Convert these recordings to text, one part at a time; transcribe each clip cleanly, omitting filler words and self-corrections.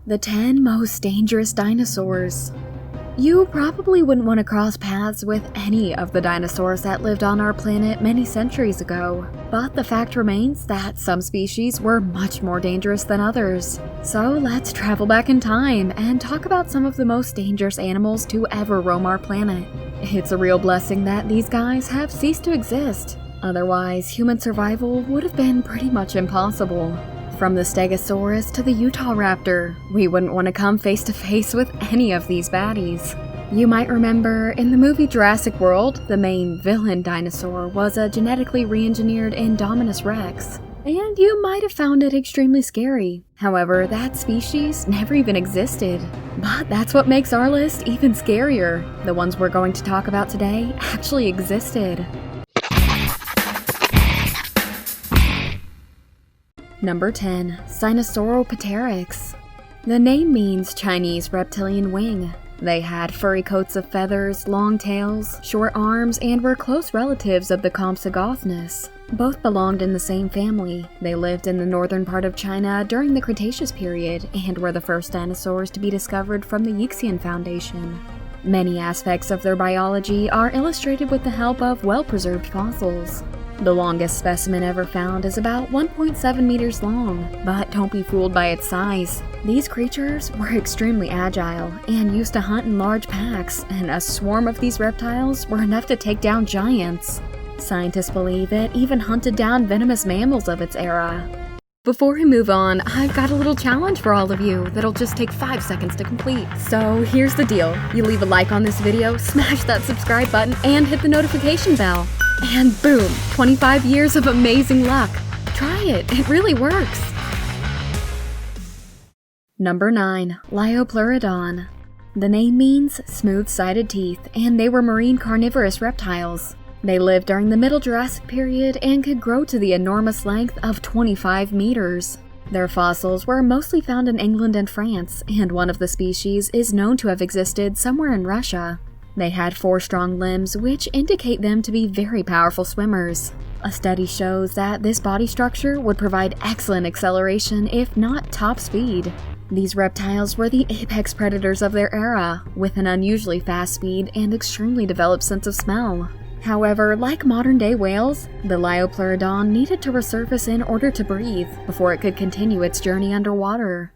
The 10 most dangerous dinosaurs. You probably wouldn't want to cross paths with any of the dinosaurs that lived on our planet many centuries ago, but the fact remains that some species were much more dangerous than others. So let's travel back in time and talk about some of the most dangerous animals to ever roam our planet. It's a real blessing that these guys have ceased to exist. Otherwise, human survival would have been pretty much impossible. From the stegosaurus to the Utahraptor, we wouldn't want to come face to face with any of these baddies. You might remember in the movie Jurassic World, the main villain dinosaur was a genetically reengineered Indominus Rex, and you might have found it extremely scary. However, that species never even existed. But that's what makes our list even scarier. The ones we're going to talk about today actually existed. Number 10. Sinoceratops. The name means Chinese reptilian wing. They had furry coats of feathers, long tails, short arms, and were close relatives of the Compsognathus. Both belonged in the same family. They lived in the northern part of China during the Cretaceous period and were the first dinosaurs to be discovered from the Yixian Foundation. Many aspects of their biology are illustrated with the help of well-preserved fossils. The longest specimen ever found is about 1.7 meters long, but don't be fooled by its size. These creatures were extremely agile and used to hunt in large packs, and a swarm of these reptiles were enough to take down giants. Scientists believe it even hunted down venomous mammals of its era. Before we move on, I've got a little challenge for all of you that'll just take 5 seconds to complete. So here's the deal. You leave a like on this video, smash that subscribe button, and hit the notification bell. And boom, 25 years of amazing luck. Try it, it really works. Number 9. Liopleurodon. The name means smooth-sided teeth, and they were marine carnivorous reptiles. They lived during the Middle Jurassic period and could grow to the enormous length of 25 meters. Their fossils were mostly found in England and France, and one of the species is known to have existed somewhere in Russia. They had 4 strong limbs, which indicate them to be very powerful swimmers. A study shows that this body structure would provide excellent acceleration, if not top speed. These reptiles were the apex predators of their era, with an unusually fast speed and extremely developed sense of smell. However, like modern-day whales, the Liopleurodon needed to resurface in order to breathe before it could continue its journey underwater.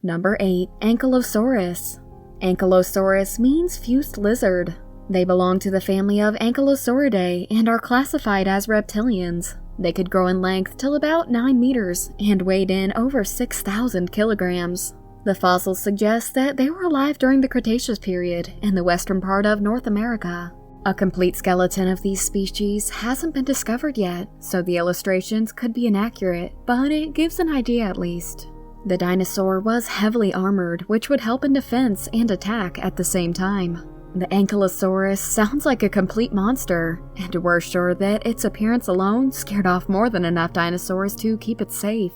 Number 8. Ankylosaurus. Ankylosaurus means fused lizard. They belong to the family of Ankylosauridae and are classified as reptilians. They could grow in length till about 9 meters and weighed in over 6,000 kilograms. The fossils suggest that they were alive during the Cretaceous period in the western part of North America. A complete skeleton of these species hasn't been discovered yet, so the illustrations could be inaccurate, but it gives an idea at least. The dinosaur was heavily armored, which would help in defense and attack at the same time. The Ankylosaurus sounds like a complete monster, and we're sure that its appearance alone scared off more than enough dinosaurs to keep it safe.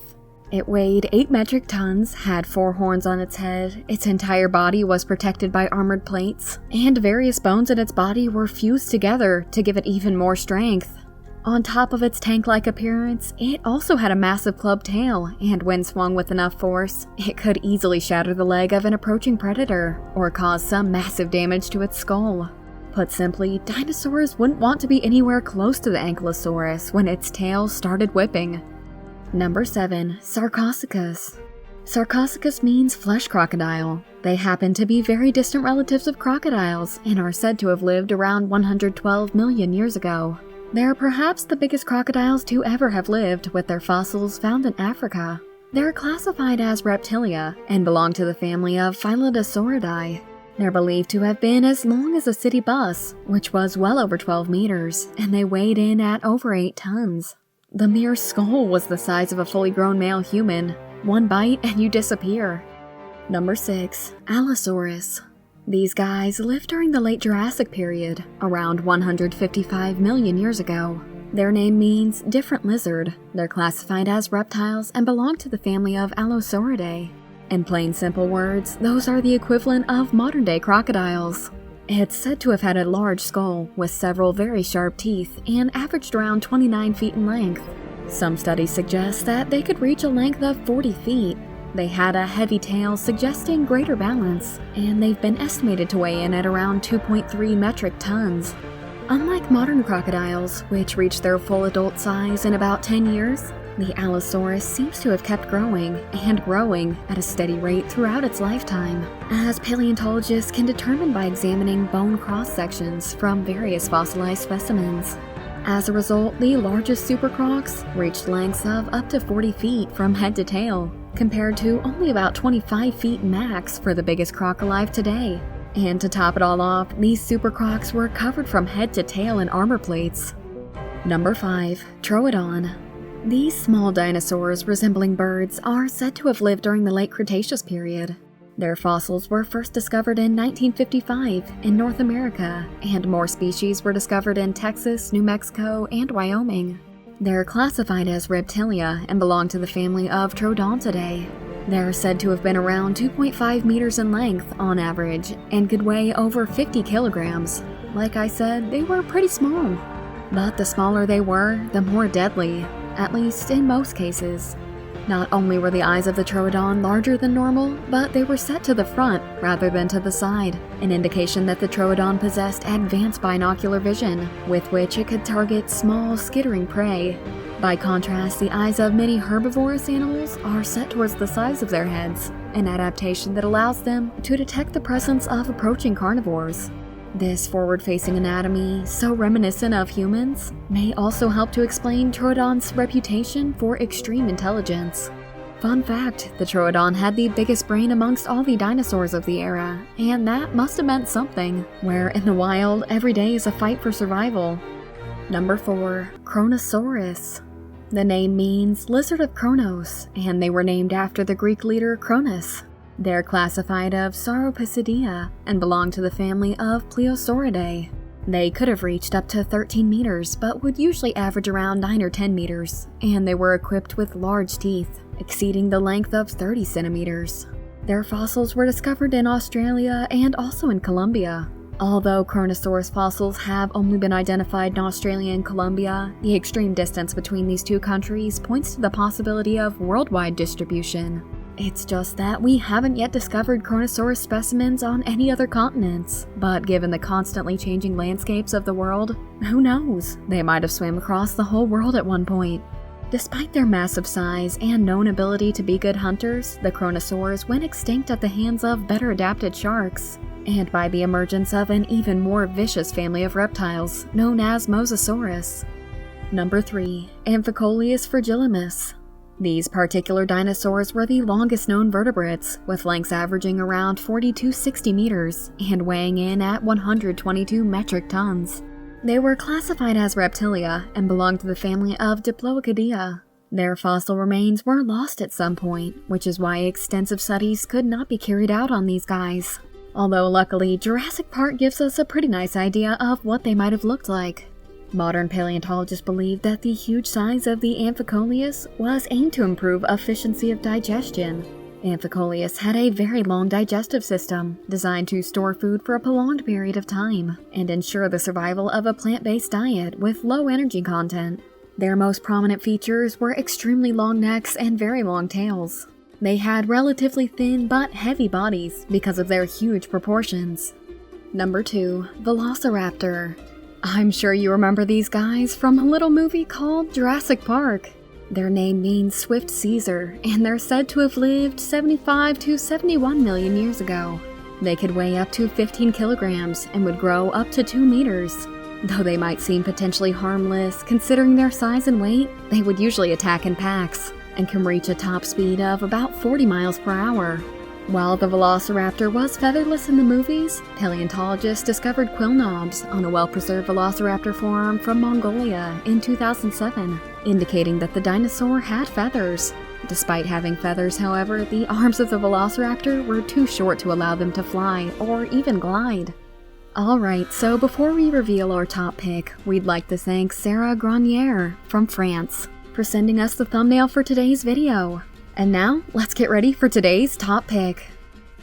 It weighed 8 metric tons, had 4 horns on its head, its entire body was protected by armored plates, and various bones in its body were fused together to give it even more strength. On top of its tank-like appearance, it also had a massive club tail, and when swung with enough force, it could easily shatter the leg of an approaching predator, or cause some massive damage to its skull. Put simply, dinosaurs wouldn't want to be anywhere close to the Ankylosaurus when its tail started whipping. Number 7. Sarcosuchus. Sarcosuchus means flesh crocodile. They happen to be very distant relatives of crocodiles, and are said to have lived around 112 million years ago. They're perhaps the biggest crocodiles to ever have lived, with their fossils found in Africa. They're classified as reptilia and belong to the family of Phylodosauridae. They're believed to have been as long as a city bus, which was well over 12 meters, and they weighed in at over 8 tons. The mere skull was the size of a fully grown male human. One bite and you disappear. Number 6. Allosaurus. These guys lived during the late Jurassic period, around 155 million years ago. Their name means different lizard. They're classified as reptiles and belong to the family of Allosauridae. In plain simple words, those are the equivalent of modern-day crocodiles. It's said to have had a large skull with several very sharp teeth and averaged around 29 feet in length. Some studies suggest that they could reach a length of 40 feet. They had a heavy tail suggesting greater balance, and they've been estimated to weigh in at around 2.3 metric tons. Unlike modern crocodiles, which reach their full adult size in about 10 years, the Allosaurus seems to have kept growing and growing at a steady rate throughout its lifetime, as paleontologists can determine by examining bone cross-sections from various fossilized specimens. As a result, the largest supercrocs reached lengths of up to 40 feet from head to tail, compared to only about 25 feet max for the biggest croc alive today. And to top it all off, these supercrocs were covered from head to tail in armor plates. Number 5. Troodon. These small dinosaurs resembling birds are said to have lived during the late Cretaceous period. Their fossils were first discovered in 1955 in North America, and more species were discovered in Texas, New Mexico, and Wyoming. They're classified as reptilia and belong to the family of Troodontidae. They're said to have been around 2.5 meters in length on average and could weigh over 50 kilograms. Like I said, they were pretty small. But the smaller they were, the more deadly, at least in most cases. Not only were the eyes of the Troodon larger than normal, but they were set to the front rather than to the side, an indication that the Troodon possessed advanced binocular vision, with which it could target small, skittering prey. By contrast, the eyes of many herbivorous animals are set towards the sides of their heads, an adaptation that allows them to detect the presence of approaching carnivores. This forward-facing anatomy, so reminiscent of humans, may also help to explain Troodon's reputation for extreme intelligence. Fun fact, the Troodon had the biggest brain amongst all the dinosaurs of the era, and that must have meant something, where in the wild, every day is a fight for survival. Number 4. Carnotaurus. The name means Lizard of Kronos, and they were named after the Greek leader Cronus. They're classified of Sauropodea and belong to the family of Plesiosauridae. They could have reached up to 13 meters, but would usually average around 9 or 10 meters, and they were equipped with large teeth, exceeding the length of 30 centimeters. Their fossils were discovered in Australia and also in Colombia. Although Carnotaurus fossils have only been identified in Australia and Colombia, the extreme distance between these two countries points to the possibility of worldwide distribution. It's just that we haven't yet discovered Carnotaurus specimens on any other continents, but given the constantly changing landscapes of the world, who knows? They might have swam across the whole world at one point. Despite their massive size and known ability to be good hunters, the Carnotaurus went extinct at the hands of better adapted sharks, and by the emergence of an even more vicious family of reptiles known as Mosasaurus. Number 3. Amfocoleus fragilis. These particular dinosaurs were the longest known vertebrates, with lengths averaging around 40 to 60 meters and weighing in at 122 metric tons. They were classified as reptilia and belonged to the family of Diploicidea. Their fossil remains were lost at some point, which is why extensive studies could not be carried out on these guys. Although luckily, Jurassic Park gives us a pretty nice idea of what they might have looked like. Modern paleontologists believe that the huge size of the Amfocoleus was aimed to improve efficiency of digestion. Amfocoleus had a very long digestive system, designed to store food for a prolonged period of time, and ensure the survival of a plant-based diet with low energy content. Their most prominent features were extremely long necks and very long tails. They had relatively thin but heavy bodies because of their huge proportions. Number 2. Velociraptor. I'm sure you remember these guys from a little movie called Jurassic Park. Their name means Swift Caesar, and they're said to have lived 75 to 71 million years ago. They could weigh up to 15 kilograms and would grow up to 2 meters. Though they might seem potentially harmless, considering their size and weight, they would usually attack in packs and can reach a top speed of about 40 miles per hour. While the Velociraptor was featherless in the movies, paleontologists discovered quill knobs on a well-preserved Velociraptor forearm from Mongolia in 2007, indicating that the dinosaur had feathers. Despite having feathers, however, the arms of the Velociraptor were too short to allow them to fly or even glide. Alright, so before we reveal our top pick, we'd like to thank Sarah Grenier from France for sending us the thumbnail for today's video. And now, let's get ready for today's top pick.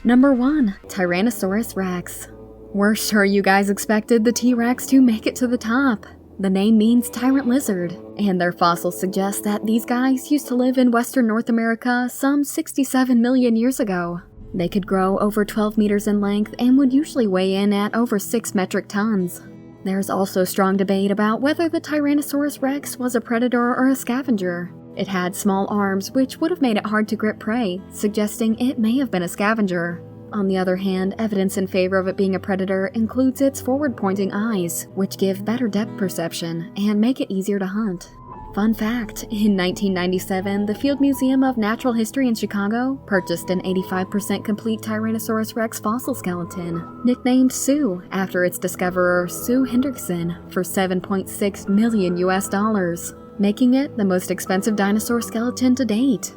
Number 1. Tyrannosaurus Rex. We're sure you guys expected the T-Rex to make it to the top. The name means tyrant lizard, and their fossils suggest that these guys used to live in western North America some 67 million years ago. They could grow over 12 meters in length and would usually weigh in at over 6 metric tons. There's also strong debate about whether the Tyrannosaurus rex was a predator or a scavenger. It had small arms, which would have made it hard to grip prey, suggesting it may have been a scavenger. On the other hand, evidence in favor of it being a predator includes its forward-pointing eyes, which give better depth perception and make it easier to hunt. Fun fact, in 1997, the Field Museum of Natural History in Chicago purchased an 85% complete Tyrannosaurus rex fossil skeleton, nicknamed Sue after its discoverer Sue Hendrickson, for $7.6 million US, making it the most expensive dinosaur skeleton to date.